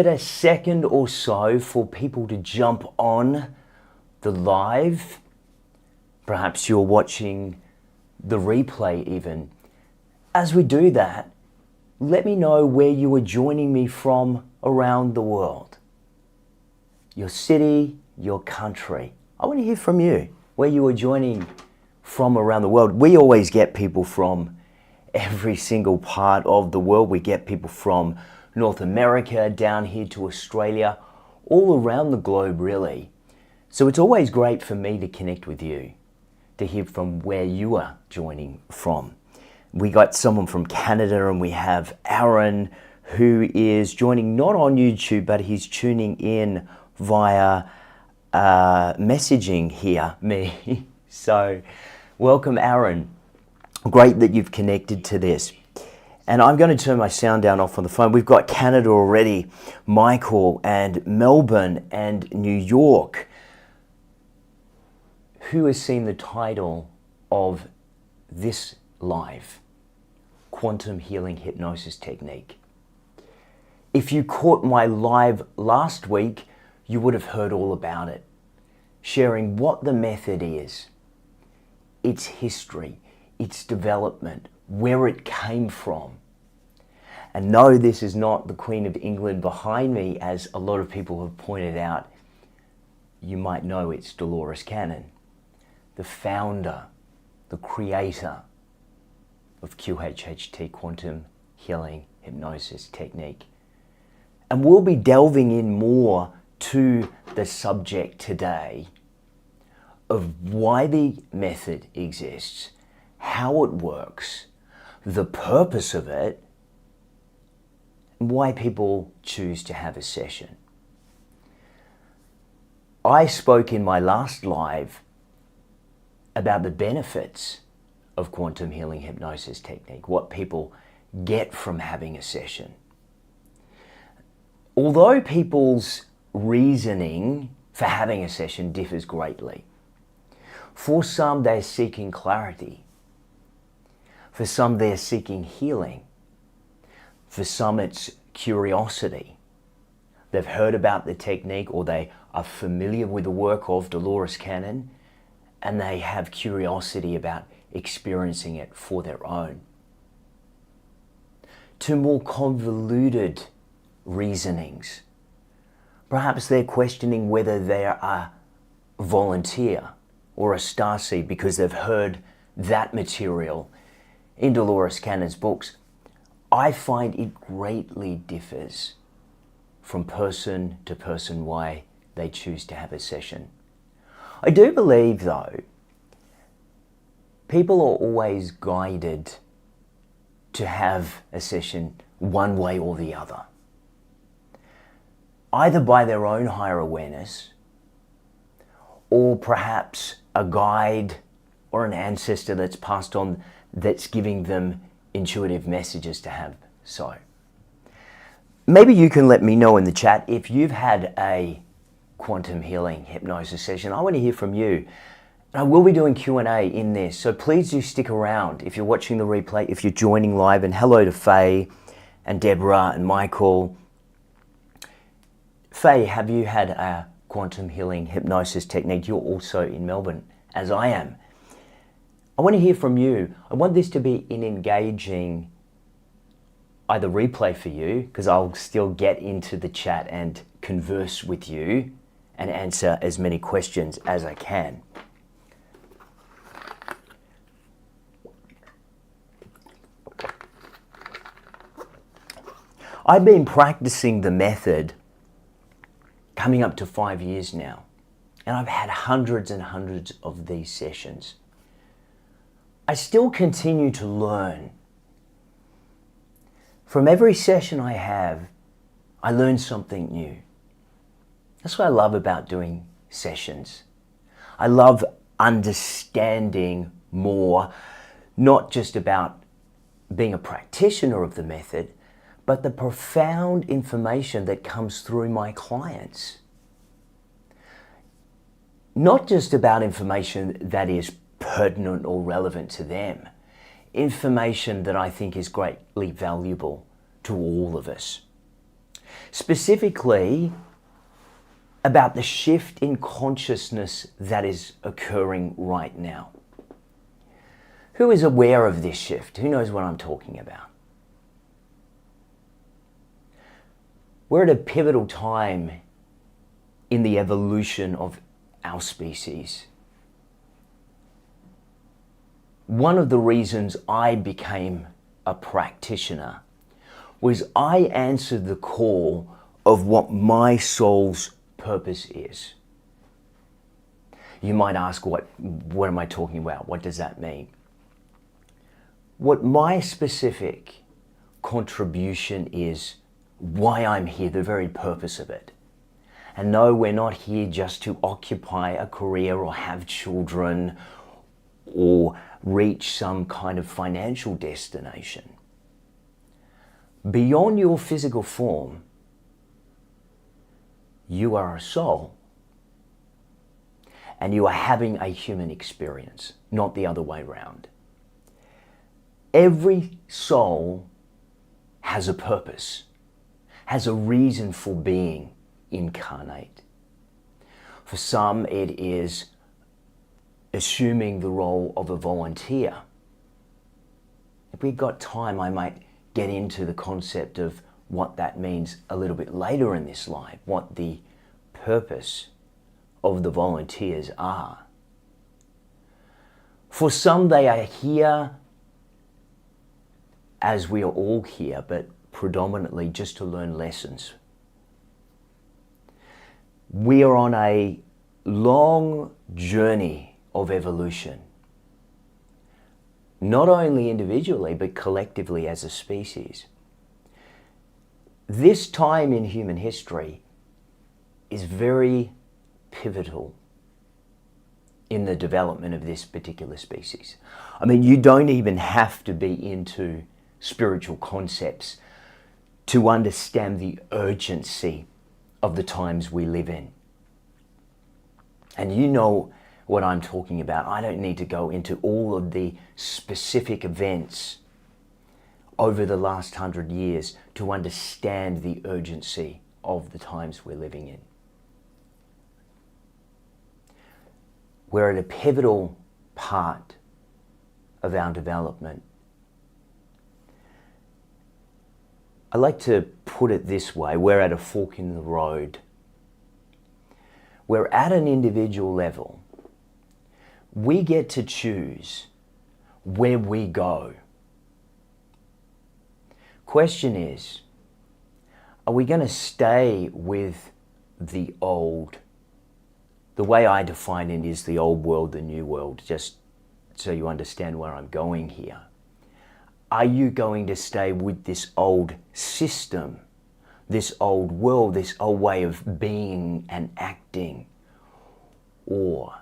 A second or so for people to jump on the live. Perhaps you're watching the replay even. As we do that, let me know where you are joining me from around the world. Your city, your country. I want to hear from you, where you are joining from around the world. We always get people from every single part of the world. We get people from North America down here to Australia, all around the globe really. So it's always great for me to connect with you, to hear from where you are joining from. We got someone from Canada, and we have Aaron, who is joining not on YouTube, but he's tuning in via messaging here, me. So welcome, Aaron. Great that you've connected to this. And I'm going to turn my sound down off on the phone. We've got Canada already, Michael, and Melbourne and New York. Who has seen the title of this live? Quantum Healing Hypnosis Technique. If you caught my live last week, you would have heard all about it, sharing what the method is, its history, its development, where it came from. And no, this is not the Queen of England behind me, as a lot of people have pointed out. You might know it's Dolores Cannon, the founder, the creator of QHHT, Quantum Healing Hypnosis Technique. And we'll be delving in more to the subject today of why the method exists, how it works, the purpose of it, and why people choose to have a session. I spoke in my last live about the benefits of quantum healing hypnosis technique, what people get from having a session. Although people's reasoning for having a session differs greatly, for some they're seeking clarity, for some they're seeking healing, for some it's curiosity. They've heard about the technique, or they are familiar with the work of Dolores Cannon, and they have curiosity about experiencing it for their own. To more convoluted reasonings, perhaps they're questioning whether they are a volunteer or a starseed because they've heard that material in Dolores Cannon's books. I find it greatly differs from person to person why they choose to have a session. I do believe, though, people are always guided to have a session one way or the other, either by their own higher awareness, or perhaps a guide or an ancestor that's passed on that's giving them intuitive messages to have so. Maybe you can let me know in the chat if you've had a quantum healing hypnosis session. I want to hear from you. I will be doing Q&A in this, so please do stick around if you're watching the replay, if you're joining live. And hello to Faye and Deborah and Michael. Faye, have you had a quantum healing hypnosis technique? You're also in Melbourne, as I am. I want to hear from you. I want this to be an engaging either replay for you, because I'll still get into the chat and converse with you and answer as many questions as I can. I've been practicing the method coming up to 5 years now, and I've had hundreds and hundreds of these sessions. I still continue to learn. From every session I have, I learn something new. That's what I love about doing sessions. I love understanding more, not just about being a practitioner of the method, but the profound information that comes through my clients. Not just about information that is pertinent or relevant to them, information that I think is greatly valuable to all of us. Specifically, about the shift in consciousness that is occurring right now. Who is aware of this shift? Who knows what I'm talking about? We're at a pivotal time in the evolution of our species. One of the reasons I became a practitioner was I answered the call of what my soul's purpose is. You might ask, what am I talking about? What does that mean? What my specific contribution is, why I'm here, the very purpose of it. And no, we're not here just to occupy a career or have children or reach some kind of financial destination. Beyond your physical form, you are a soul. And you are having a human experience, not the other way around. Every soul has a purpose, has a reason for being incarnate. For some, it is assuming the role of a volunteer. If we've got time, I might get into the concept of what that means a little bit later in this life, what the purpose of the volunteers are. For some, they are here, as we are all here, but predominantly just to learn lessons. We are on a long journey of evolution, not only individually, but collectively as a species. This time in human history is very pivotal in the development of this particular species. I mean, you don't even have to be into spiritual concepts to understand the urgency of the times we live in. And you know what I'm talking about. I don't need to go into all of the specific events over the last 100 years to understand the urgency of the times we're living in. We're at a pivotal part of our development. I like to put it this way: we're at a fork in the road. We're at an individual level. We get to choose where we go. Question is, are we going to stay with the old? The way I define it is the old world, the new world, just so you understand where I'm going here. Are you going to stay with this old system, this old world, this old way of being and acting? Or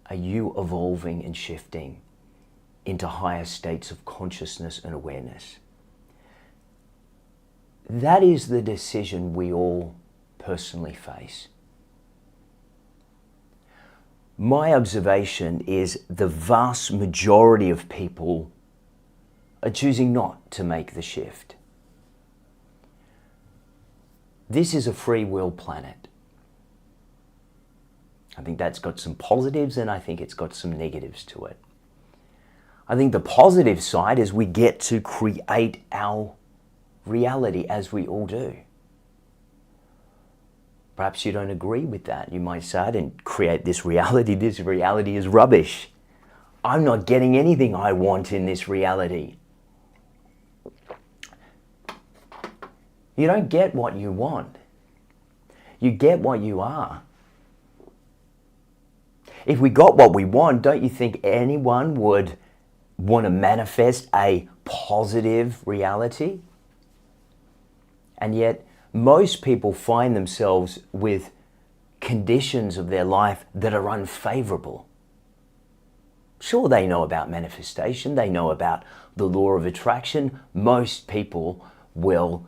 are you evolving and shifting into higher states of consciousness and awareness? That is the decision we all personally face. My observation is the vast majority of people are choosing not to make the shift. This is a free will planet. I think that's got some positives and I think it's got some negatives to it. I think the positive side is we get to create our reality as we all do. Perhaps you don't agree with that. You might say, I didn't create this reality. This reality is rubbish. I'm not getting anything I want in this reality. You don't get what you want. You get what you are. If we got what we want, don't you think anyone would want to manifest a positive reality? And yet, most people find themselves with conditions of their life that are unfavorable. Sure, they know about manifestation, they know about the law of attraction. Most people will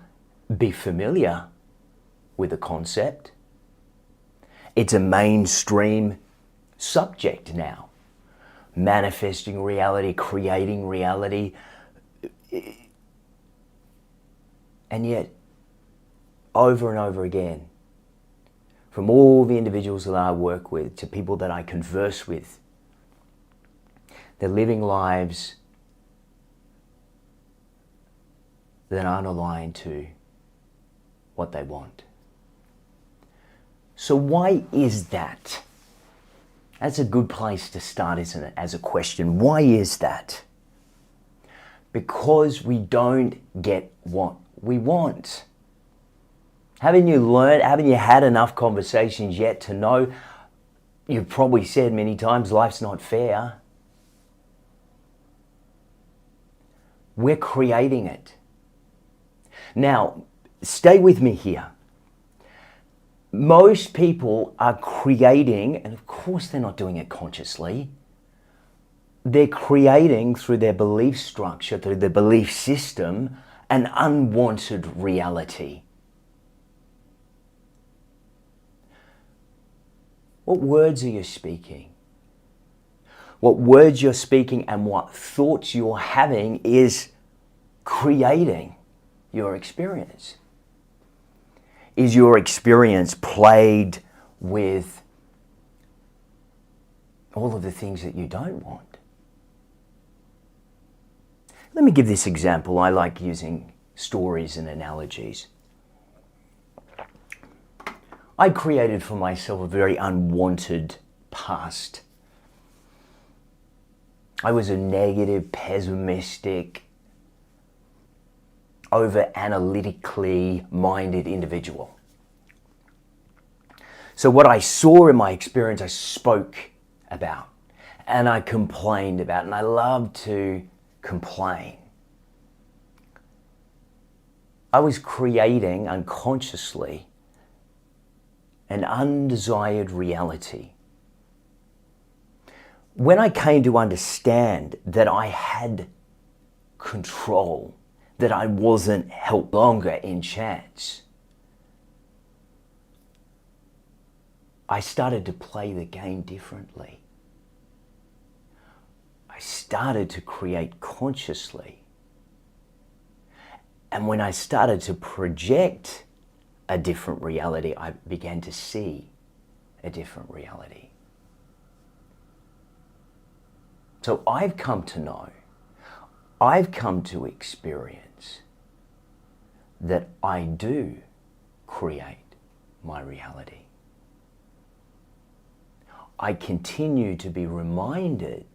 be familiar with the concept. It's a mainstream subject now. Manifesting reality, creating reality. And yet, over and over again, from all the individuals that I work with to people that I converse with. They're living lives that aren't aligned to what they want. So why is that? That's a good place to start, isn't it, as a question. Why is that? Because we don't get what we want. Haven't you had enough conversations yet to know, you've probably said many times, life's not fair. We're creating it. Now, stay with me here. Most people are creating, and of course they're not doing it consciously, they're creating through their belief structure, through their belief system, an unwanted reality. What words are you speaking? What words you're speaking and what thoughts you're having is creating your experience. Is your experience plagued with all of the things that you don't want? Let me give this example. I like using stories and analogies. I created for myself a very unwanted past. I was a negative, pessimistic, over-analytically minded individual. So what I saw in my experience, I spoke about, and I complained about, and I love to complain. I was creating unconsciously an undesired reality. When I came to understand that I had control, that I wasn't held longer in chance, I started to play the game differently. I started to create consciously. And when I started to project a different reality, I began to see a different reality. So I've come to know, I've come to experience that I do create my reality. I continue to be reminded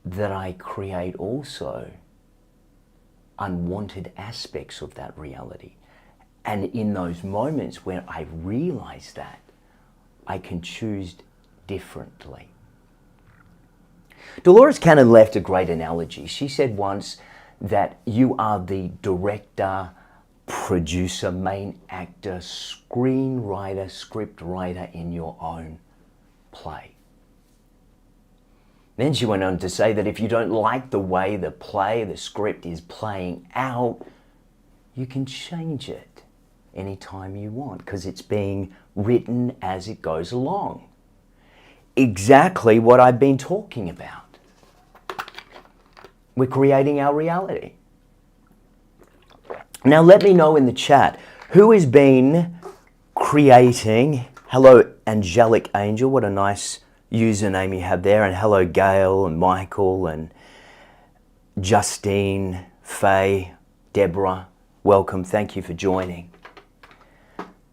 that I create also unwanted aspects of that reality. And in those moments when I realize that, I can choose differently. Dolores Cannon left a great analogy. She said once that you are the director, producer, main actor, screenwriter, script writer in your own play. Then she went on to say that if you don't like the way the play, the script is playing out, you can change it anytime you want because it's being written as it goes along. Exactly what I've been talking about. We're creating our reality. Now let me know in the chat, who has been creating, hello Angelic Angel, what a nice username you have there, and hello Gail and Michael and Justine, Faye, Deborah, welcome, thank you for joining.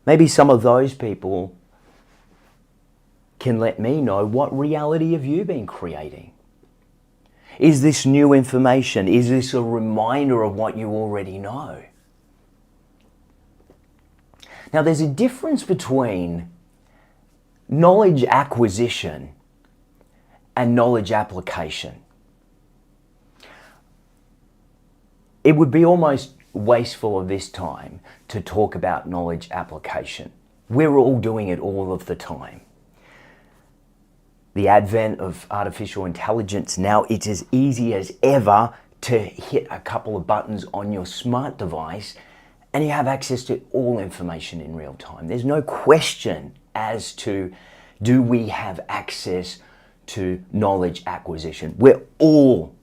Maybe some of those people can let me know, what reality have you been creating? Is this new information? Is this a reminder of what you already know? Now there's a difference between knowledge acquisition and knowledge application. It would be almost wasteful of this time to talk about knowledge application. We're all doing it all of the time. The advent of artificial intelligence now, it's as easy as ever to hit a couple of buttons on your smart device and you have access to all information in real time. There's no question as to, do we have access to knowledge acquisition? We're all,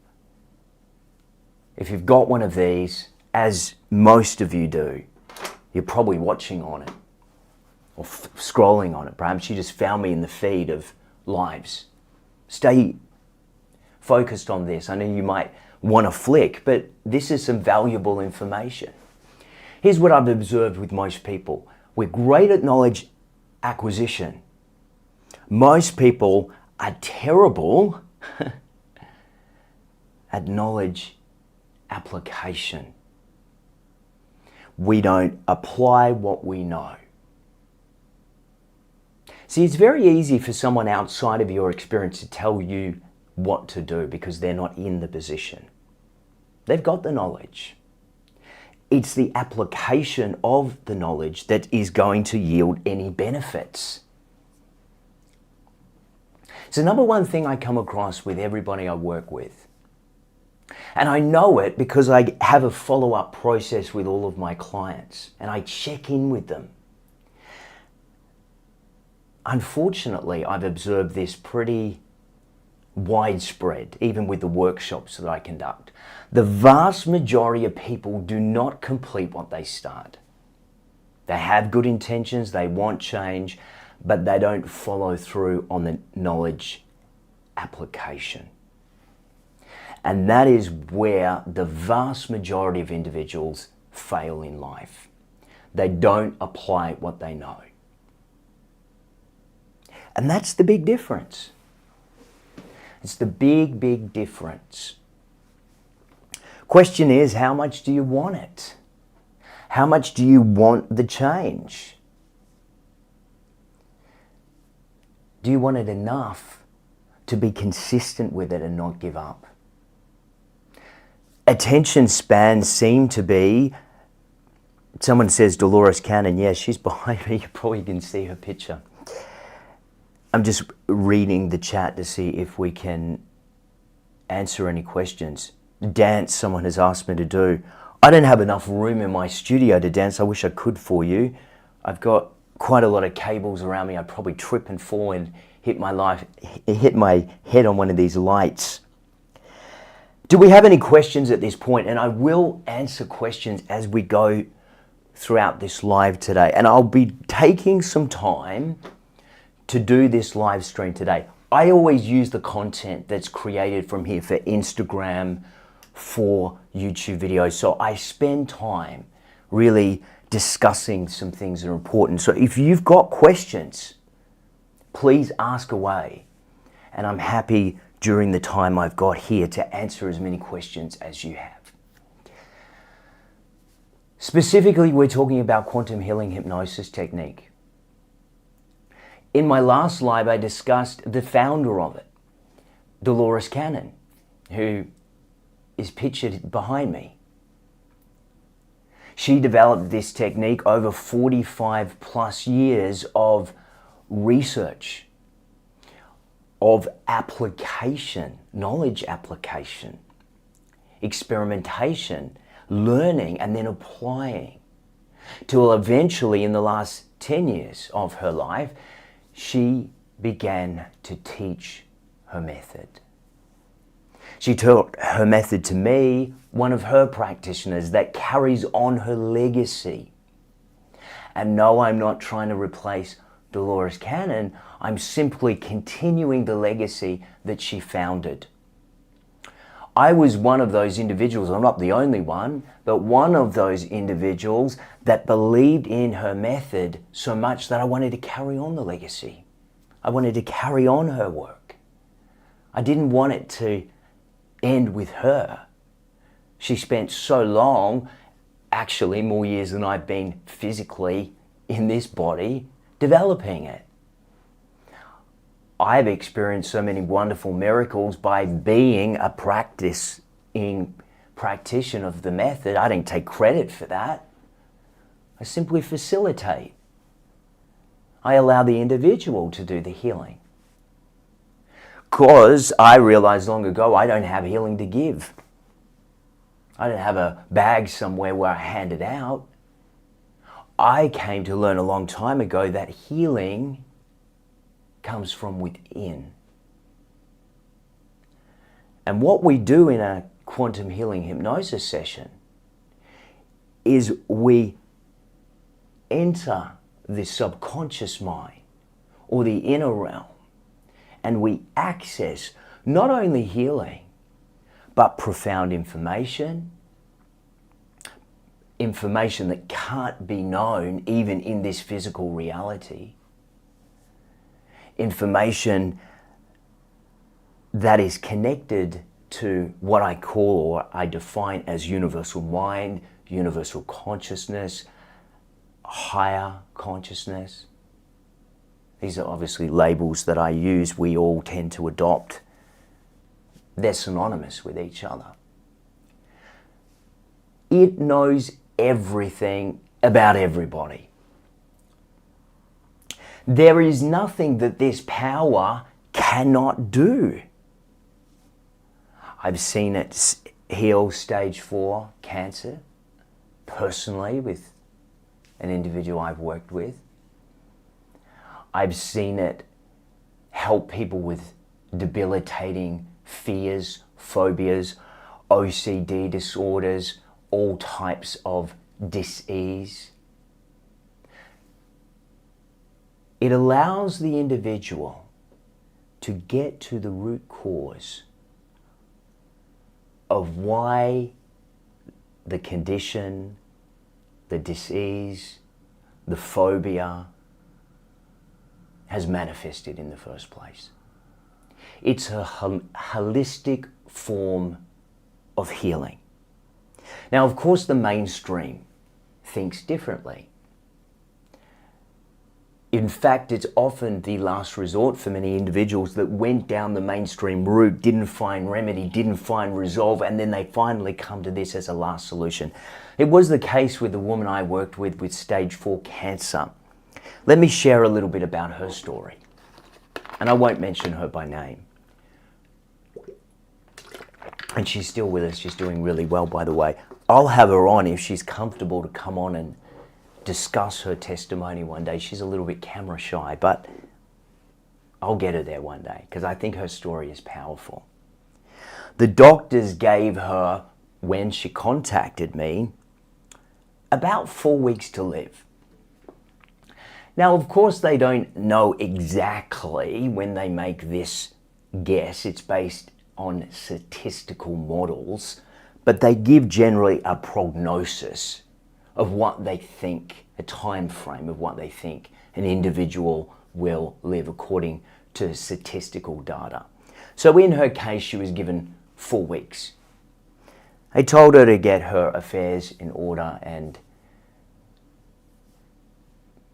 if you've got one of these as most of you do. You're probably watching on it or scrolling on it. Perhaps you just found me in the feed of lives. Stay focused on this. I know you might want to flick, but this is some valuable information. Here's what I've observed with most people. We're great at knowledge acquisition. Most people are terrible at knowledge application. We don't apply what we know. See, it's very easy for someone outside of your experience to tell you what to do because they're not in the position. They've got the knowledge. It's the application of the knowledge that is going to yield any benefits. So number one thing I come across with everybody I work with, and I know it because I have a follow-up process with all of my clients and I check in with them. Unfortunately, I've observed this pretty widespread, even with the workshops that I conduct. The vast majority of people do not complete what they start. They have good intentions, they want change, but they don't follow through on the knowledge application. And that is where the vast majority of individuals fail in life. They don't apply what they know. And that's the big difference. It's the big, big difference. Question is, how much do you want it? How much do you want the change? Do you want it enough to be consistent with it and not give up? Attention spans seem to be, someone says Dolores Cannon, yes, she's behind me, you probably can see her picture. I'm just reading the chat to see if we can answer any questions. Dance, someone has asked me to do. I don't have enough room in my studio to dance. I wish I could for you. I've got quite a lot of cables around me. I'd probably trip and fall and hit my head on one of these lights. Do we have any questions at this point? And I will answer questions as we go throughout this live today. And I'll be taking some time to do this live stream today. I always use the content that's created from here for Instagram, for YouTube videos. So I spend time really discussing some things that are important. So if you've got questions, please ask away. And I'm happy during the time I've got here to answer as many questions as you have. Specifically, we're talking about quantum healing hypnosis technique. In my last live, I discussed the founder of it, Dolores Cannon, who is pictured behind me. She developed this technique over 45 plus years of research, of application, knowledge application, experimentation, learning, and then applying, till eventually in the last 10 years of her life, she began to teach her method. She taught her method to me, one of her practitioners, that carries on her legacy. And no, I'm not trying to replace Dolores Cannon. I'm simply continuing the legacy that she founded. I was one of those individuals, I'm not the only one, but one of those individuals that believed in her method so much that I wanted to carry on the legacy. I wanted to carry on her work. I didn't want it to end with her. She spent so long, actually more years than I've been physically in this body, developing it. I've experienced so many wonderful miracles by being a practicing practitioner of the method. I didn't take credit for that. I simply facilitate. I allow the individual to do the healing. Because I realized long ago I don't have healing to give. I don't have a bag somewhere where I hand it out. I came to learn a long time ago that healing comes from within. And what we do in a quantum healing hypnosis session is we enter the subconscious mind or the inner realm, and we access not only healing, but profound information that can't be known even in this physical reality, information that is connected to what I call or I define as universal mind, universal consciousness, higher consciousness. These are obviously labels that I use, we all tend to adopt. They're synonymous with each other. It knows everything about everybody. There is nothing that this power cannot do. I've seen it heal stage 4 cancer personally with an individual I've worked with. I've seen it help people with debilitating fears, phobias, OCD disorders, all types of dis-ease. It allows the individual to get to the root cause of why the condition, the dis-ease, the phobia has manifested in the first place. It's a holistic form of healing. Now, of course, the mainstream thinks differently. In fact, it's often the last resort for many individuals that went down the mainstream route, didn't find remedy, didn't find resolve, and then they finally come to this as a last solution. It was the case with the woman I worked with stage 4 cancer. Let me share a little bit about her story. And I won't mention her by name. And she's still with us. She's doing really well, by the way. I'll have her on if she's comfortable to come on and discuss her testimony one day. She's a little bit camera shy, but I'll get her there one day because I think her story is powerful. The doctors gave her, when she contacted me, about 4 weeks to live. Now, of course, they don't know exactly when they make this guess. It's based on statistical models, but they give generally a prognosis of what they think, a time frame of what they think an individual will live according to statistical data. So in her case, she was given 4 weeks. They told her to get her affairs in order, and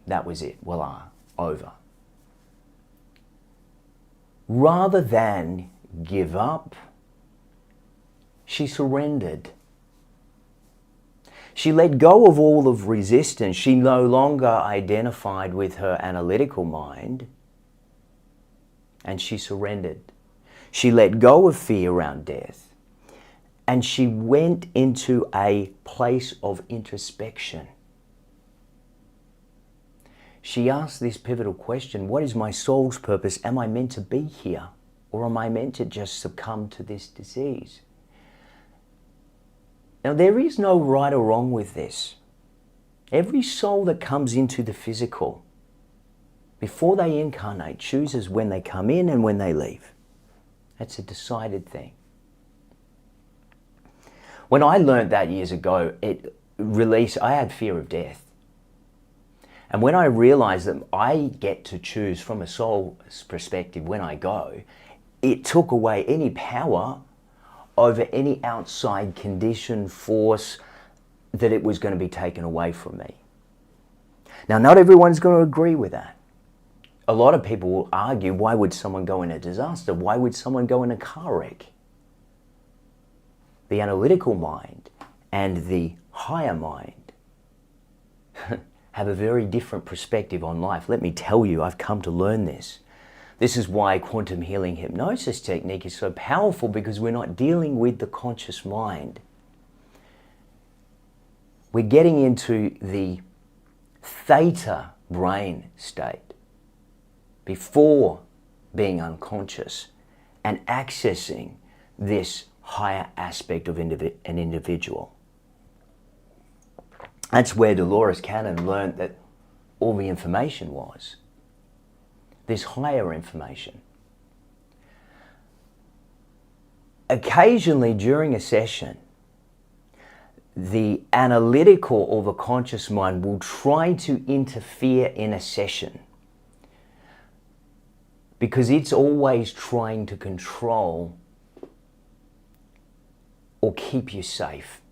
that was it. Voila, over. Rather than give up, she surrendered. She let go of all of resistance. She no longer identified with her analytical mind, and she surrendered. She let go of fear around death, and she went into a place of introspection. She asked this pivotal question: what is my soul's purpose? Am I meant to be here? Or am I meant to just succumb to this disease? Now, there is no right or wrong with this. Every soul that comes into the physical, before they incarnate, chooses when they come in and when they leave. That's a decided thing. When I learned that years ago, I had fear of death. And when I realized that I get to choose from a soul's perspective when I go, it took away any power over any outside condition, force, that it was going to be taken away from me. Now, not everyone's going to agree with that. A lot of people will argue, why would someone go in a disaster? Why would someone go in a car wreck? The analytical mind and the higher mind have a very different perspective on life. Let me tell you, I've come to learn this. This is why quantum healing hypnosis technique is so powerful, because we're not dealing with the conscious mind. We're getting into the theta brain state before being unconscious and accessing this higher aspect of an individual. That's where Dolores Cannon learned that all the information was. This higher information. Occasionally during a session, the analytical or the conscious mind will try to interfere in a session because it's always trying to control or keep you safe.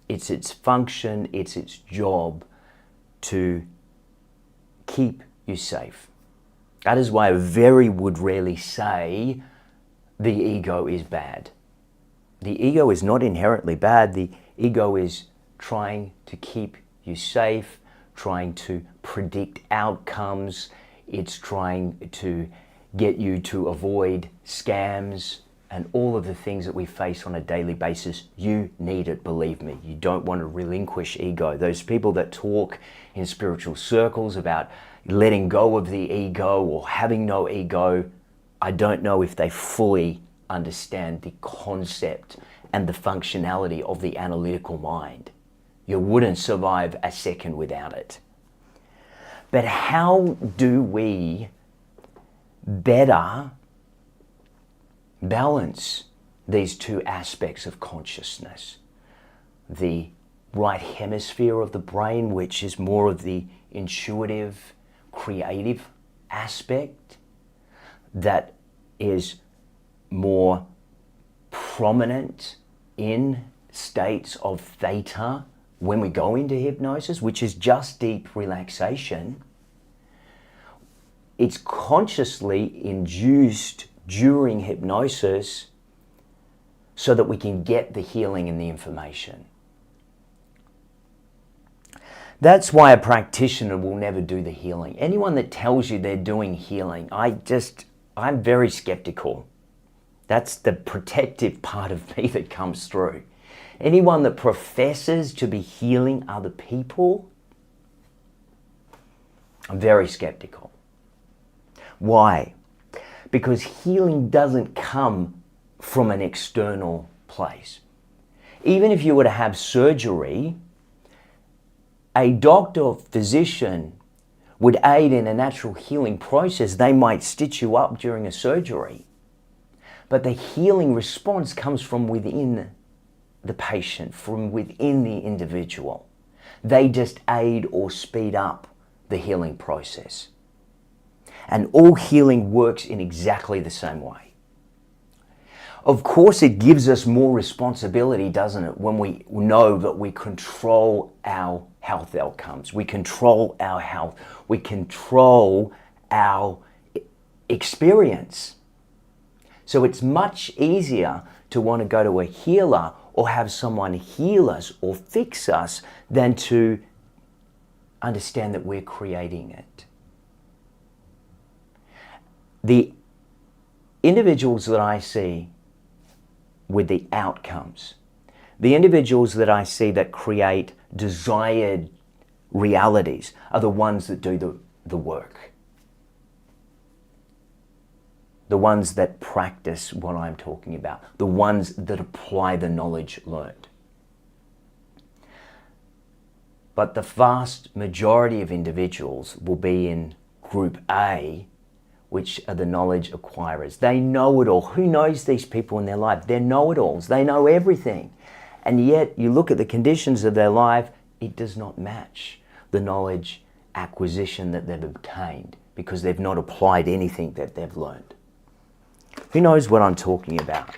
It's its function, it's its job to keep you safe. That is why I would rarely say the ego is bad. The ego is not inherently bad. The ego is trying to keep you safe, trying to predict outcomes. It's trying to get you to avoid scams and all of the things that we face on a daily basis. You need it, believe me. You don't want to relinquish ego. Those people that talk in spiritual circles about letting go of the ego or having no ego, I don't know if they fully understand the concept and the functionality of the analytical mind. You wouldn't survive a second without it. But how do we better balance these two aspects of consciousness? The right hemisphere of the brain, which is more of the intuitive, creative aspect that is more prominent in states of theta when we go into hypnosis, which is just deep relaxation. It's consciously induced during hypnosis so that we can get the healing and the information. That's why a practitioner will never do the healing. Anyone that tells you they're doing healing, I'm very skeptical. That's the protective part of me that comes through. Anyone that professes to be healing other people, I'm very skeptical. Why? Because healing doesn't come from an external place. Even if you were to have surgery, a doctor or physician would aid in a natural healing process. They might stitch you up during a surgery. But the healing response comes from within the patient, from within the individual. They just aid or speed up the healing process. And all healing works in exactly the same way. Of course, it gives us more responsibility, doesn't it, when we know that we control our health outcomes. We control our health. We control our experience. So it's much easier to want to go to a healer or have someone heal us or fix us than to understand that we're creating it. The individuals that I see with the outcomes, the individuals that I see that create desired realities are the ones that do the work. The ones that practice what I'm talking about. The ones that apply the knowledge learned. But the vast majority of individuals will be in Group A, which are the knowledge acquirers. They know it all. Who knows these people in their life? They're know-it-alls. They know everything. And yet, you look at the conditions of their life, it does not match the knowledge acquisition that they've obtained because they've not applied anything that they've learned. Who knows what I'm talking about?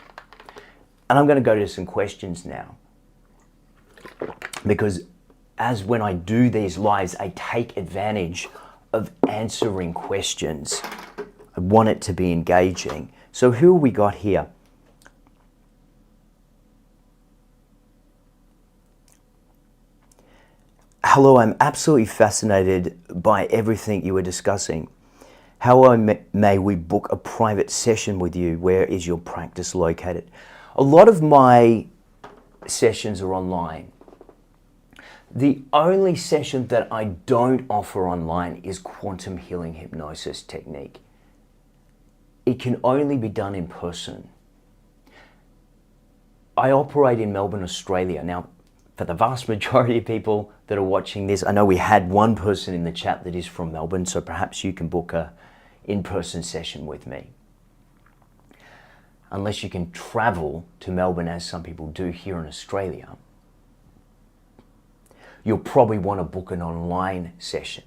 And I'm going to go to some questions now. Because as when I do these lives, I take advantage of answering questions. I want it to be engaging. So who have we got here? Hello, I'm absolutely fascinated by everything you were discussing. How may we book a private session with you? Where is your practice located? A lot of my sessions are online. The only session that I don't offer online is quantum healing hypnosis technique. It can only be done in person. I operate in Melbourne, Australia. Now, for the vast majority of people that are watching this, I know we had one person in the chat that is from Melbourne, so perhaps you can book a in-person session with me. Unless you can travel to Melbourne, as some people do here in Australia, you'll probably want to book an online session.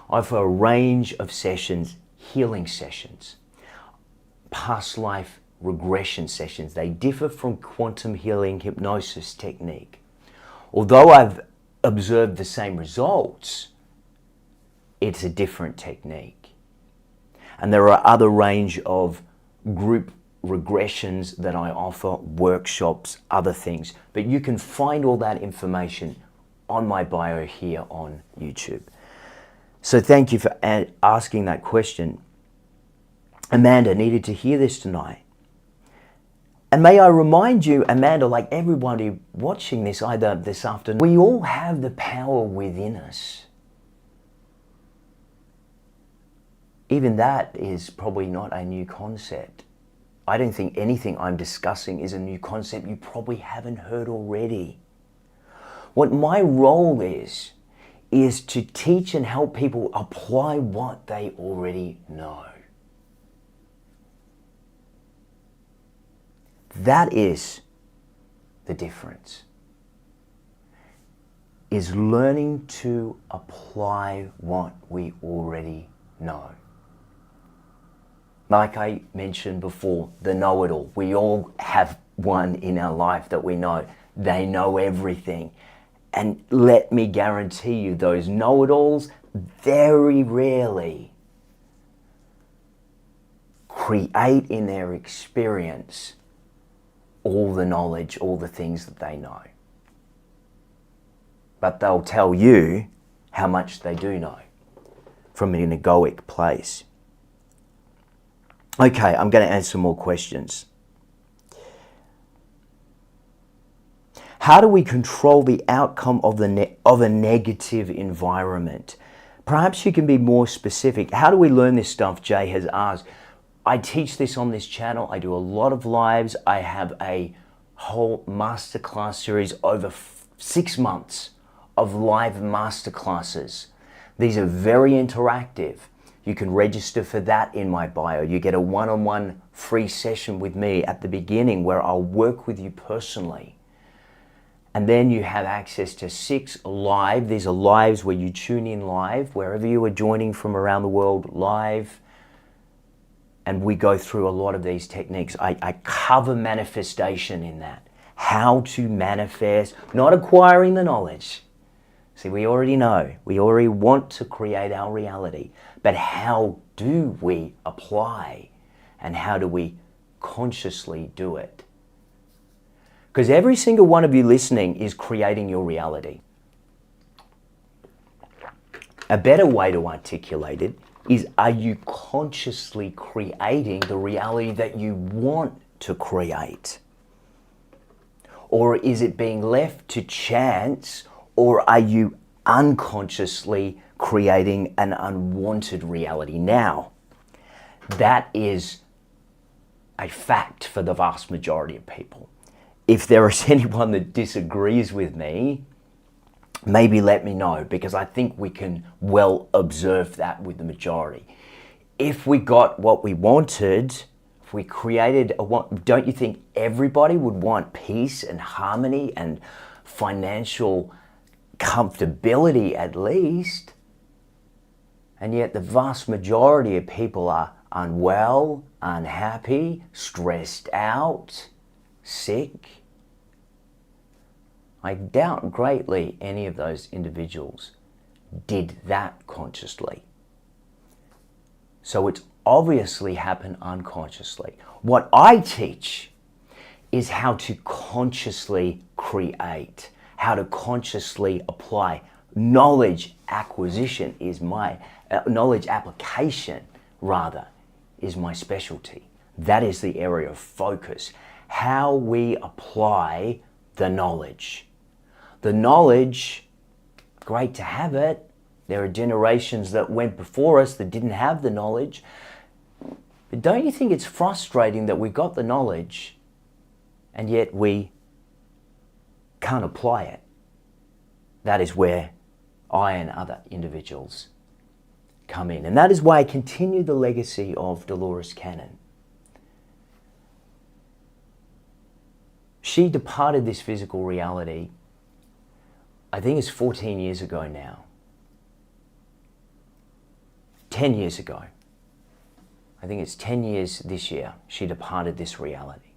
I offer a range of sessions, healing sessions, past life regression sessions. They differ from quantum healing hypnosis technique. Although I've observed the same results, it's a different technique. And there are other range of group regressions that I offer, workshops, other things. But you can find all that information on my bio here on YouTube. So thank you for asking that question. Amanda needed to hear this tonight. And may I remind you, Amanda, like everybody watching this either this afternoon, we all have the power within us. Even that is probably not a new concept. I don't think anything I'm discussing is a new concept you probably haven't heard already. What my role is to teach and help people apply what they already know. That is the difference, is learning to apply what we already know. Like I mentioned before, the know-it-all. We all have one in our life that we know. They know everything. And let me guarantee you, those know-it-alls very rarely create in their experience all the knowledge, all the things that they know. But they'll tell you how much they do know from an egoic place. Okay, I'm going to answer some more questions. How do we control the outcome of a negative environment? Perhaps you can be more specific. How do we learn this stuff? Jay has asked. I teach this on this channel. I do a lot of lives. I have a whole masterclass series over 6 months of live masterclasses. These are very interactive. You can register for that in my bio. You get a one-on-one free session with me at the beginning where I'll work with you personally. And then you have access to 6 live. These are lives where you tune in live, wherever you are joining from around the world, live. And we go through a lot of these techniques. I cover manifestation in that. How to manifest, not acquiring the knowledge. See, we already know. We already want to create our reality. But how do we apply? And how do we consciously do it? Because every single one of you listening is creating your reality. A better way to articulate it is, are you consciously creating the reality that you want to create? Or is it being left to chance, or are you unconsciously creating an unwanted reality? Now, that is a fact for the vast majority of people. If there is anyone that disagrees with me, maybe let me know, because I think we can well observe that with the majority. If we got what we wanted, if we created don't you think everybody would want peace and harmony and financial comfortability at least? And yet the vast majority of people are unwell, unhappy, stressed out, sick. I doubt greatly any of those individuals did that consciously. So it's obviously happened unconsciously. What I teach is how to consciously create, how to consciously apply. Knowledge acquisition is my, knowledge application rather, is my specialty. That is the area of focus. How we apply the knowledge. The knowledge, great to have it. There are generations that went before us that didn't have the knowledge. But don't you think it's frustrating that we got the knowledge and yet we can't apply it? that is where I and other individuals come in. And that is why I continue the legacy of Dolores Cannon. She departed this physical reality, I think it's 14 years ago now. 10 years ago. I think it's 10 years this year she departed this reality.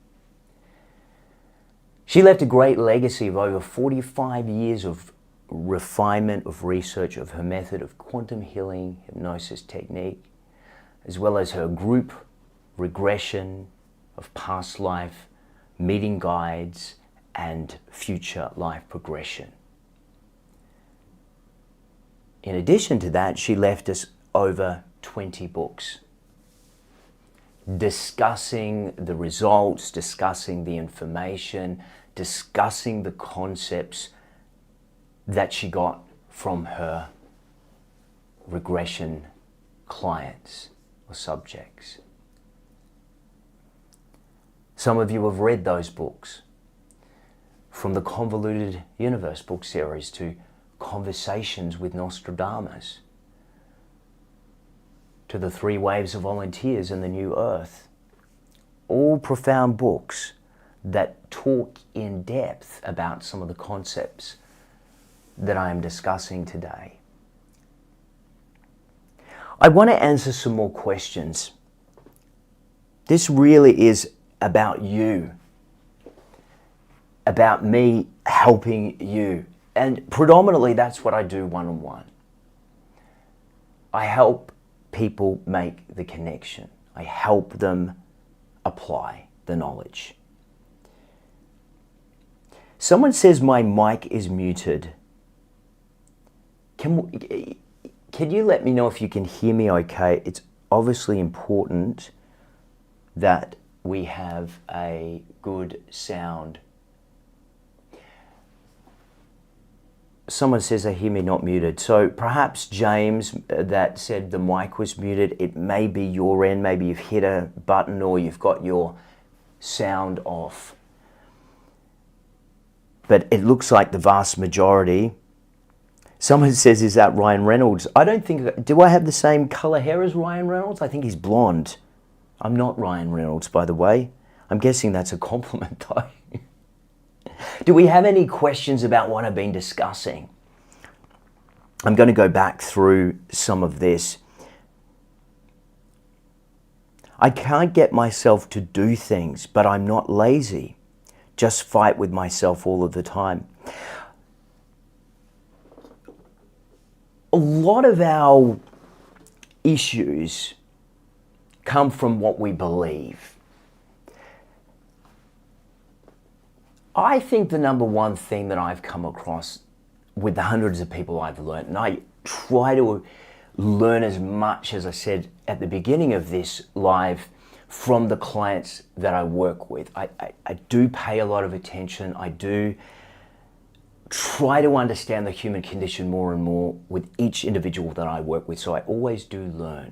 She left a great legacy of over 45 years of refinement of research of her method of quantum healing hypnosis technique, as well as her group regression of past life, meeting guides, and future life progression. In addition to that, she left us over 20 books discussing the results, discussing the information, discussing the concepts that she got from her regression clients or subjects. Some of you have read those books, from the Convoluted Universe book series to Conversations with Nostradamus, to the 3 Waves of Volunteers and the New Earth. All profound books that talk in depth about some of the concepts that I am discussing today. I want to answer some more questions. This really is about you, about me helping you. And predominantly that's what I do one-on-one. I help people make the connection. I help them apply the knowledge. Someone says my mic is muted. Can you let me know if you can hear me okay? It's obviously important that we have a good sound. Someone says they hear me not muted. So perhaps James that said the mic was muted, it may be your end. Maybe you've hit a button or you've got your sound off. But it looks like the vast majority. Someone says, is that Ryan Reynolds? I don't think, do I have the same color hair as Ryan Reynolds? I think he's blonde. I'm not Ryan Reynolds, by the way. I'm guessing that's a compliment though. Do we have any questions about what I've been discussing? I'm going to go back through some of this. I can't get myself to do things, but I'm not lazy. Just fight with myself all of the time. A lot of our issues come from what we believe. I think the number one thing that I've come across with the hundreds of people I've learned, and I try to learn as much, as I said at the beginning of this live, from the clients that I work with. I do pay a lot of attention. I do try to understand the human condition more and more with each individual that I work with, so I always do learn.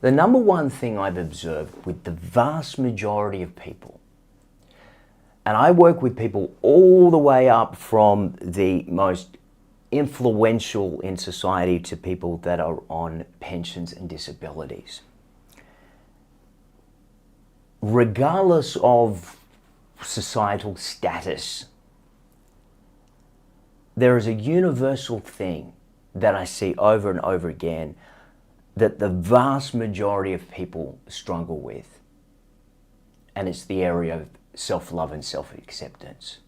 The number one thing I've observed with the vast majority of people, and I work with people all the way up from the most influential in society to people that are on pensions and disabilities. Regardless of societal status, there is a universal thing that I see over and over again that the vast majority of people struggle with. And it's the area of self-love and self-acceptance.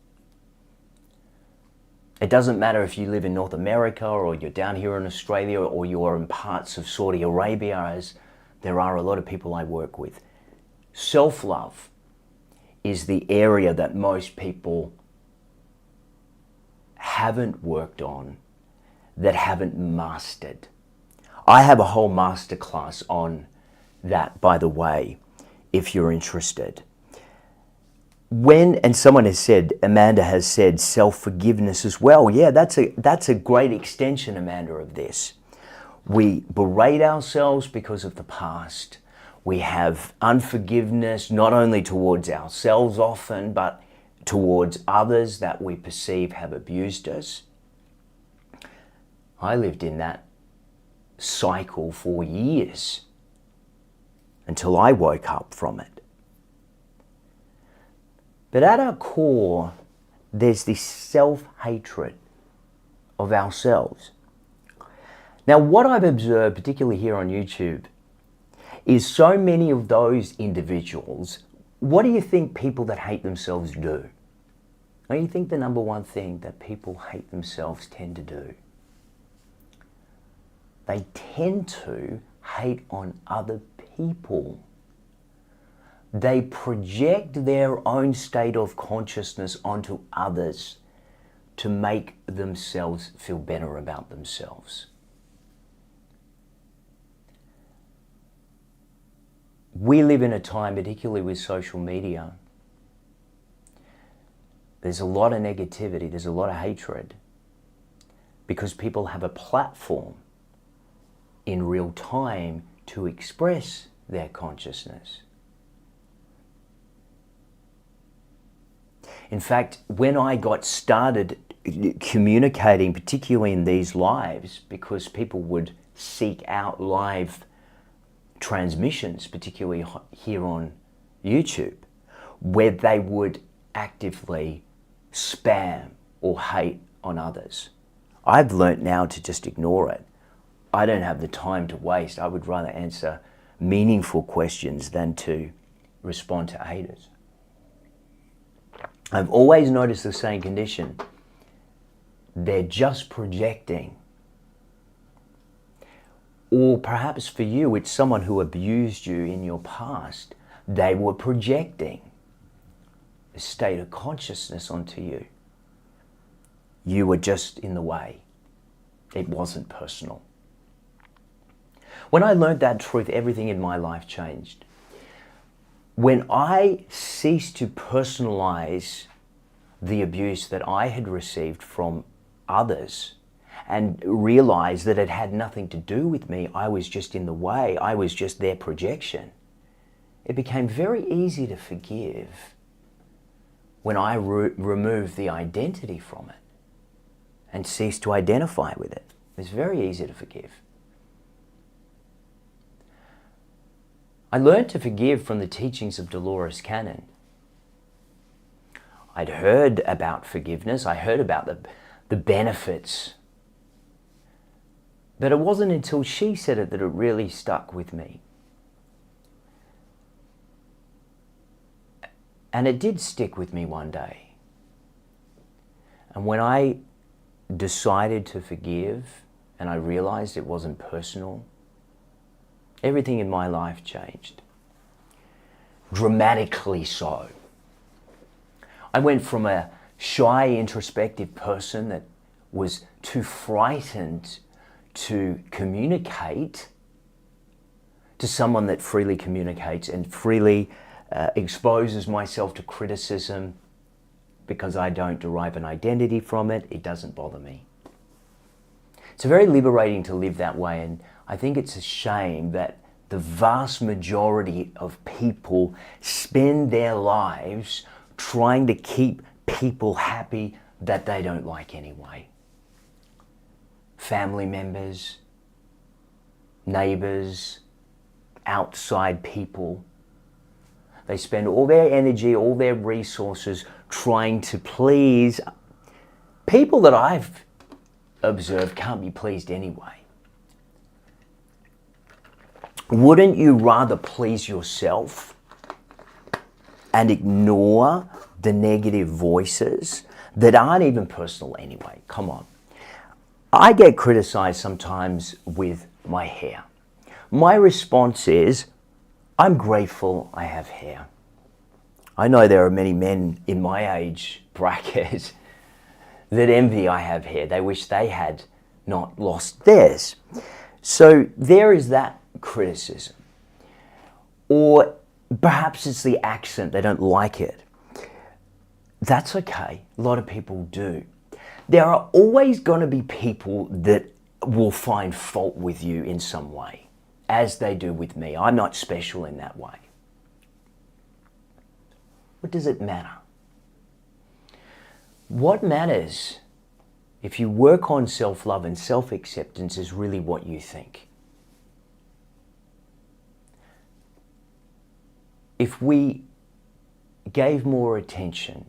It doesn't matter if you live in North America or you're down here in Australia or you're in parts of Saudi Arabia, as there are a lot of people I work with. Self-love is the area that most people haven't worked on, that haven't mastered. I have a whole masterclass on that, by the way, if you're interested. And someone has said, Amanda has said self-forgiveness as well. Yeah, that's a great extension, Amanda, of this. We berate ourselves because of the past. We have unforgiveness, not only towards ourselves often, but towards others that we perceive have abused us. I lived in that cycle for years until I woke up from it. But at our core, there's this self-hatred of ourselves. Now, what I've observed, particularly here on YouTube, is so many of those individuals, what do you think people that hate themselves do? What do you think the number one thing that people hate themselves tend to do? They tend to hate on other people. They project their own state of consciousness onto others to make themselves feel better about themselves. We live in a time, particularly with social media, there's a lot of negativity, there's a lot of hatred, because people have a platform in real time to express their consciousness. In fact, when I got started communicating, particularly in these lives, because people would seek out live transmissions, particularly here on YouTube, where they would actively spam or hate on others. I've learnt now to just ignore it. I don't have the time to waste. I would rather answer meaningful questions than to respond to haters. I've always noticed the same condition. They're just projecting. Or perhaps for you, it's someone who abused you in your past. They were projecting a state of consciousness onto you. You were just in the way. It wasn't personal. When I learned that truth, everything in my life changed. When I ceased to personalize the abuse that I had received from others and realized that it had nothing to do with me, I was just in the way, I was just their projection, it became very easy to forgive when I removed the identity from it and ceased to identify with it. It's very easy to forgive. I learned to forgive from the teachings of Dolores Cannon. I'd heard about forgiveness, I heard about the benefits, but it wasn't until she said it that it really stuck with me. And it did stick with me one day. And when I decided to forgive and I realized it wasn't personal, everything in my life changed. Dramatically so. I went from a shy, introspective person that was too frightened to communicate to someone that freely communicates and freely exposes myself to criticism because I don't derive an identity from it. It doesn't bother me. It's very liberating to live that way, and I think it's a shame that the vast majority of people spend their lives trying to keep people happy that they don't like anyway. Family members, neighbors, outside people. They spend all their energy, all their resources trying to please people that I've observed can't be pleased anyway. Wouldn't you rather please yourself and ignore the negative voices that aren't even personal anyway? Come on. I get criticized sometimes with my hair. My response is, I'm grateful I have hair. I know there are many men in my age bracket that envy I have hair. They wish they had not lost theirs. So there is that criticism. Or perhaps it's the accent, they don't like it. That's okay, a lot of people do. There are always going to be people that will find fault with you in some way, as they do with me. I'm not special in that way. What does it matter? What matters, if you work on self-love and self-acceptance, is really what you think. If we gave more attention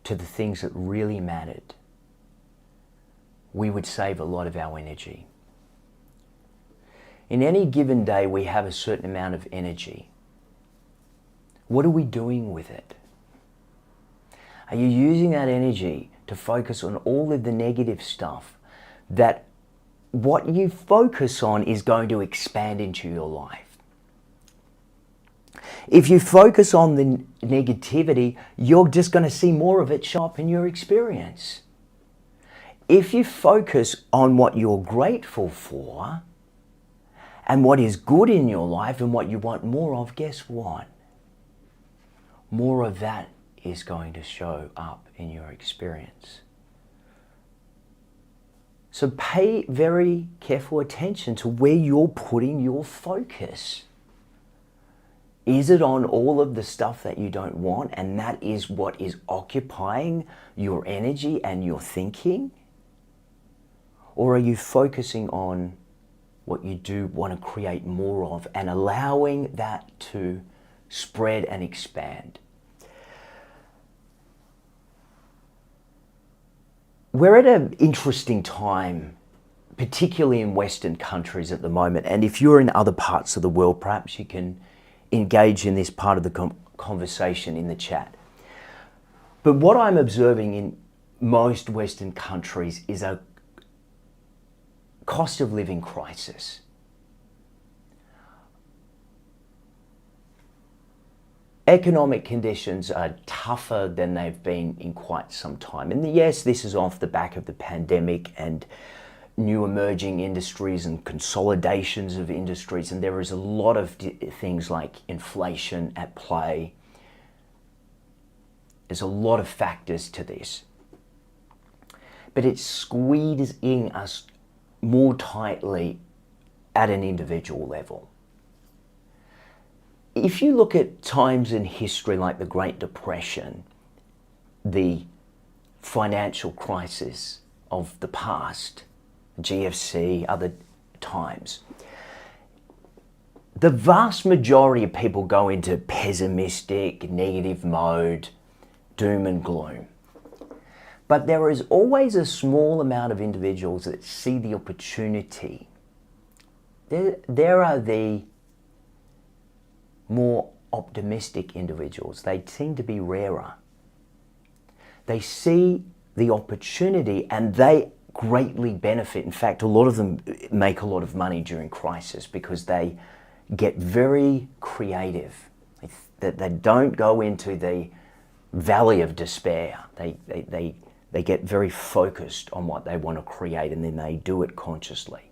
to the things that really mattered, we would save a lot of our energy. In any given day, we have a certain amount of energy. What are we doing with it? Are you using that energy to focus on all of the negative stuff that what you focus on is going to expand into your life? If you focus on the negativity, you're just going to see more of it show up in your experience. If you focus on what you're grateful for and what is good in your life and what you want more of, guess what? More of that is going to show up in your experience. So pay very careful attention to where you're putting your focus. Is it on all of the stuff that you don't want, and that is what is occupying your energy and your thinking? Or are you focusing on what you do want to create more of and allowing that to spread and expand? We're at an interesting time, particularly in Western countries at the moment. And if you're in other parts of the world, perhaps you can engage in this part of the conversation in the chat. But what I'm observing in most Western countries is a cost of living crisis. Economic conditions are tougher than they've been in quite some time. And yes, this is off the back of the pandemic and new emerging industries and consolidations of industries. And there is a lot of things like inflation at play. There's a lot of factors to this. But it's squeezing us more tightly at an individual level. If you look at times in history like the Great Depression, the financial crisis of the past, GFC, other times, the vast majority of people go into pessimistic, negative mode, doom and gloom. But there is always a small amount of individuals that see the opportunity. There are the more optimistic individuals. They seem to be rarer. They see the opportunity and they greatly benefit. In fact, a lot of them make a lot of money during crisis because they get very creative. They don't go into the valley of despair. They get very focused on what they want to create, and then they do it consciously.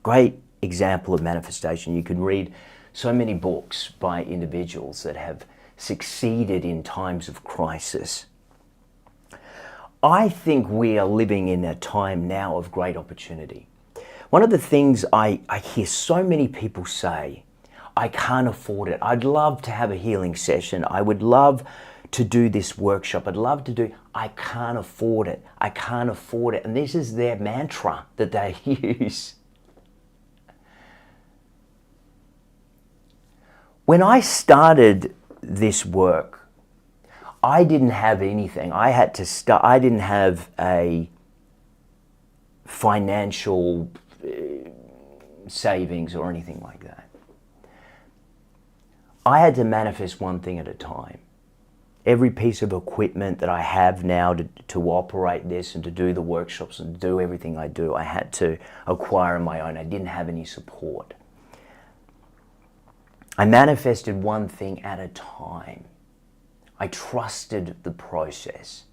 Great example of manifestation. You can read so many books by individuals that have succeeded in times of crisis. I think we are living in a time now of great opportunity. One of the things I hear so many people say, I can't afford it. I'd love to have a healing session. I would love to do this workshop. I'd love to do, I can't afford it. I can't afford it. And this is their mantra that they use. When I started this work, I didn't have anything. I had to start, I didn't have a financial savings or anything like that. I had to manifest one thing at a time. Every piece of equipment that I have now to operate this and to do the workshops and to do everything I do, I had to acquire on my own. I didn't have any support. I manifested one thing at a time. I trusted the process.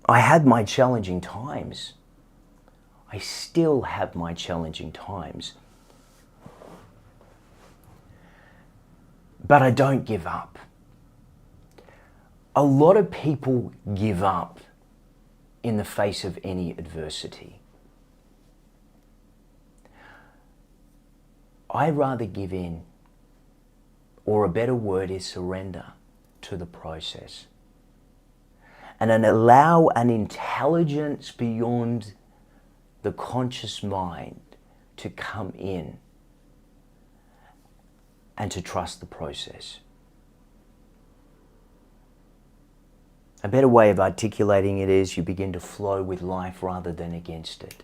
I had my challenging times. I still have my challenging times. But I don't give up. A lot of people give up in the face of any adversity. I'd rather give in, or a better word is surrender to the process. and then allow an intelligence beyond the conscious mind to come in and to trust the process. A better way of articulating it is you begin to flow with life rather than against it.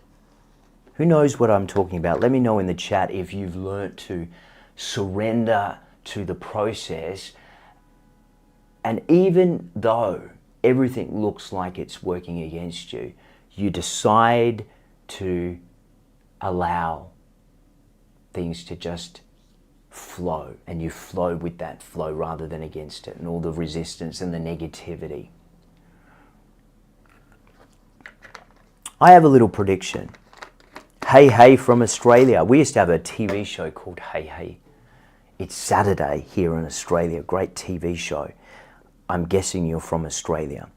Who knows what I'm talking about? Let me know in the chat if you've learnt to surrender to the process, and even though everything looks like it's working against you, you decide to allow things to just flow, and you flow with that flow rather than against it and all the resistance and the negativity. I have a little prediction. Hey Hey from Australia. We used to have a TV show called Hey Hey. It's Saturday here in Australia. Great TV show. I'm guessing you're from Australia.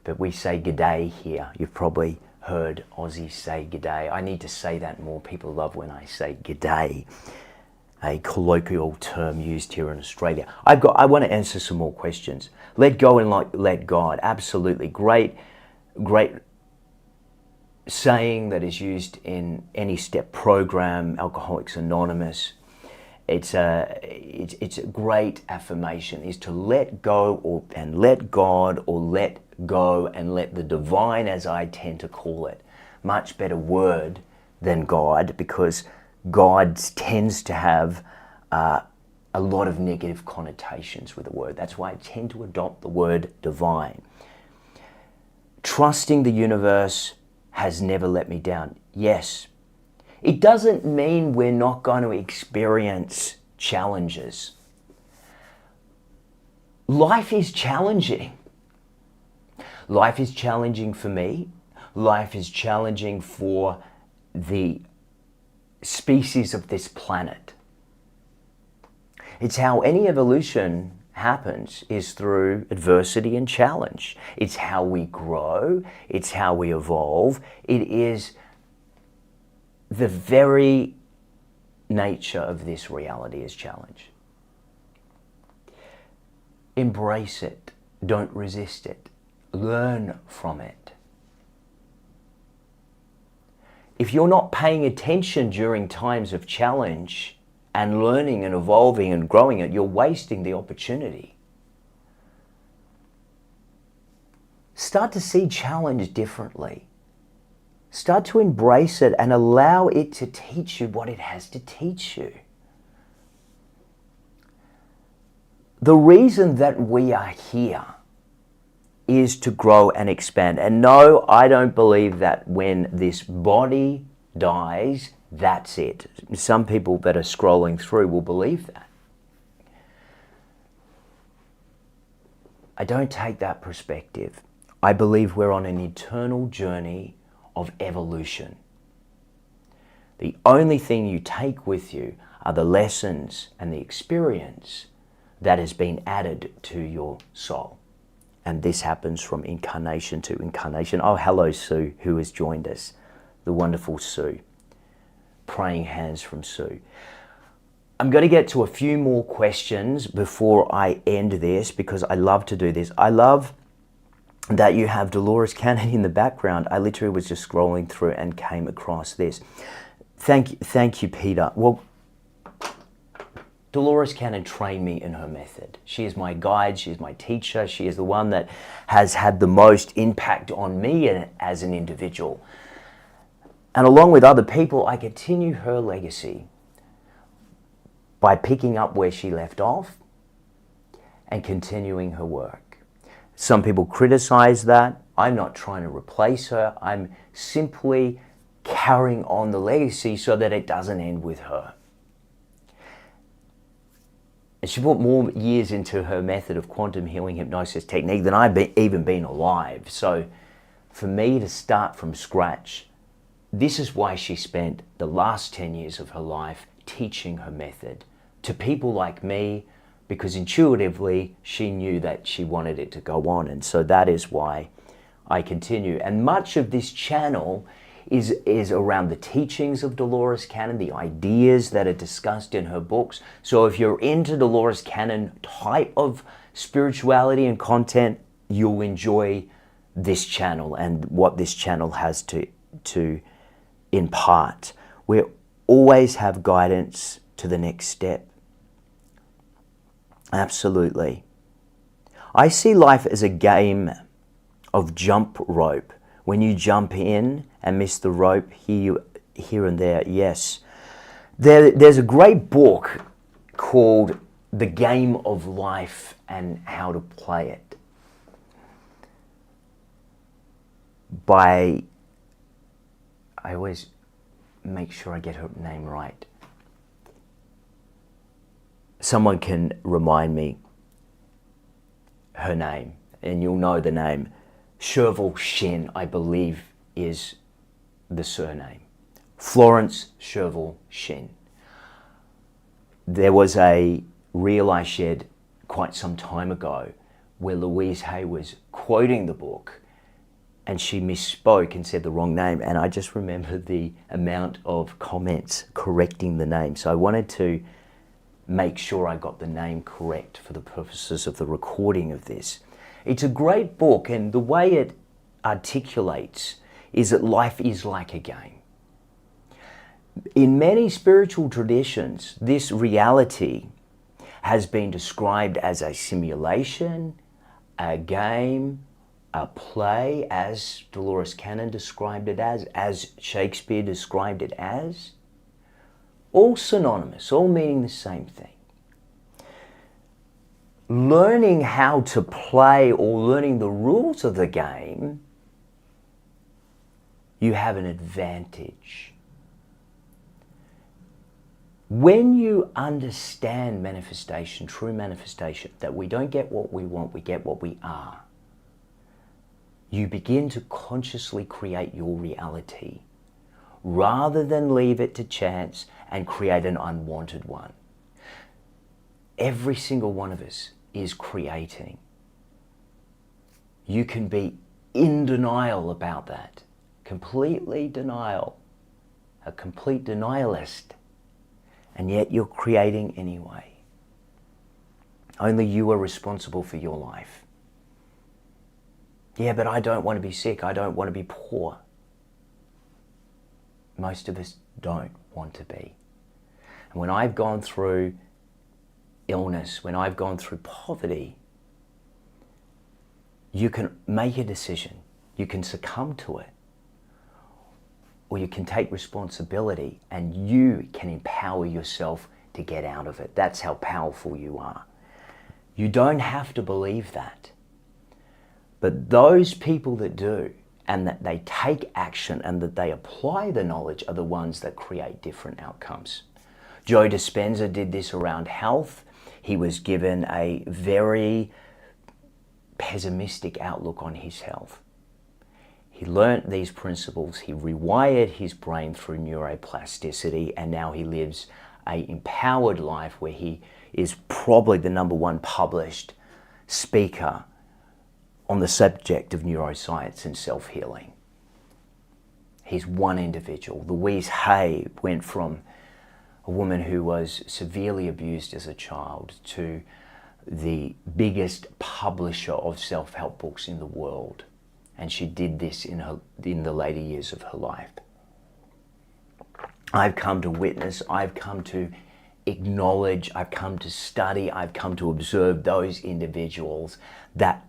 But we say g'day here. You've probably heard Aussies say g'day. I need to say that more. People love when I say g'day, a colloquial term used here in Australia. I want to answer some more questions. Let go and let God. Absolutely. Great saying that is used in any step program, Alcoholics Anonymous. It's a great affirmation, is to let go and let God, or let go and let the divine, as I tend to call it. Much better word than God, because God tends to have a lot of negative connotations with the word. That's why I tend to adopt the word divine. Trusting the universe has never let me down. Yes. It doesn't mean we're not going to experience challenges. Life is challenging. Life is challenging for me. Life is challenging for the species of this planet. It's how any evolution happens, is through adversity and challenge. It's how we grow. It's how we evolve. It is the very nature of this reality is challenge. Embrace it. Don't resist it. Learn from it. If you're not paying attention during times of challenge and learning and evolving and growing it, you're wasting the opportunity. Start to see challenge differently. Start to embrace it and allow it to teach you what it has to teach you. The reason that we are here is to grow and expand. And no, I don't believe that when this body dies, that's it. Some people that are scrolling through will believe that. I don't take that perspective. I believe we're on an eternal journey of evolution. The only thing you take with you are the lessons and the experience that has been added to your soul. And this happens from incarnation to incarnation. Oh, hello, Sue, who has joined us. The wonderful Sue. Praying hands from Sue. I'm going to get to a few more questions before I end this, because I love to do this. I love that you have Dolores Cannon in the background. I literally was just scrolling through and came across this. Thank you, Peter. Well, Dolores Cannon trained me in her method. She is my guide. She is my teacher. She is the one that has had the most impact on me as an individual. And along with other people, I continue her legacy by picking up where she left off and continuing her work. Some people criticize that. I'm not trying to replace her. I'm simply carrying on the legacy so that it doesn't end with her. And she put more years into her method of quantum healing hypnosis technique than I've even been alive. So for me to start from scratch, this is why she spent the last 10 years of her life teaching her method to people like me, because intuitively she knew that she wanted it to go on. And so that is why I continue. And much of this channel is around the teachings of Dolores Cannon, the ideas that are discussed in her books. So if you're into Dolores Cannon type of spirituality and content, you'll enjoy this channel and what this channel has to impart. We always have guidance to the next step. Absolutely. I see life as a game of jump rope. When you jump in and miss the rope here and there, yes. There's a great book called The Game of Life and How to Play It by, I always make sure I get her name right. Someone can remind me her name, and you'll know the name. Sherville Shin, I believe, is the surname. Florence Sherville Shin. There was a reel I shared quite some time ago where Louise Hay was quoting the book and she misspoke and said the wrong name, and I just remembered the amount of comments correcting the name. So I wanted to make sure I got the name correct for the purposes of the recording of this. It's a great book, and the way it articulates is that life is like a game. In many spiritual traditions, this reality has been described as a simulation, a game, a play, as Dolores Cannon described it as Shakespeare described it as. All synonymous, all meaning the same thing. Learning how to play or learning the rules of the game, you have an advantage. When you understand manifestation, true manifestation, that we don't get what we want, we get what we are, you begin to consciously create your reality rather than leave it to chance and create an unwanted one. Every single one of us is creating. You can be in denial about that. Completely denial. A complete denialist. And yet you're creating anyway. Only you are responsible for your life. Yeah, but I don't want to be sick. I don't want to be poor. Most of us don't want to be. And when I've gone through illness, when I've gone through poverty, you can make a decision. You can succumb to it. Or you can take responsibility and you can empower yourself to get out of it. That's how powerful you are. You don't have to believe that. But those people that do, and that they take action and that they apply the knowledge, are the ones that create different outcomes. Joe Dispenza did this around health. He was given a very pessimistic outlook on his health. He learnt these principles, he rewired his brain through neuroplasticity, and now he lives an empowered life where he is probably the #1 published speaker on the subject of neuroscience and self-healing. He's one individual. Louise Hay went from a woman who was severely abused as a child to the biggest publisher of self-help books in the world. And she did this in the later years of her life. I've come to witness, I've come to acknowledge, I've come to study, I've come to observe those individuals that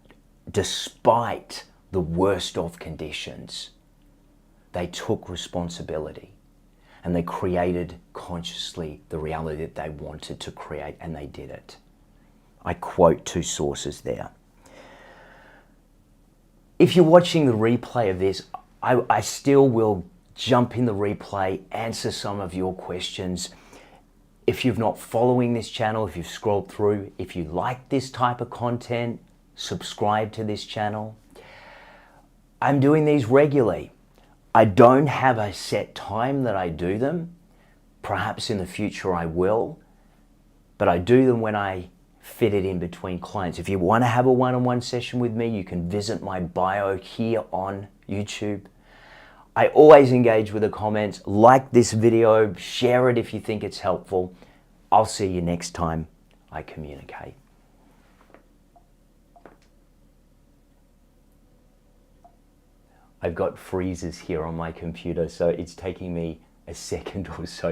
despite the worst of conditions, they took responsibility and they created consciously the reality that they wanted to create, and they did it. I quote 2 sources there. If you're watching the replay of this, I still will jump in the replay, answer some of your questions. If you're not following this channel, if you've scrolled through, if you like this type of content, subscribe to this channel. I'm doing these regularly. I don't have a set time that I do them. Perhaps in the future I will, but I do them when I fit it in between clients. If you want to have a one-on-one session with me, you can visit my bio here on YouTube. I always engage with the comments. Like this video, share it if you think it's helpful. I'll see you next time I communicate. I've got freezes here on my computer, so it's taking me a second or so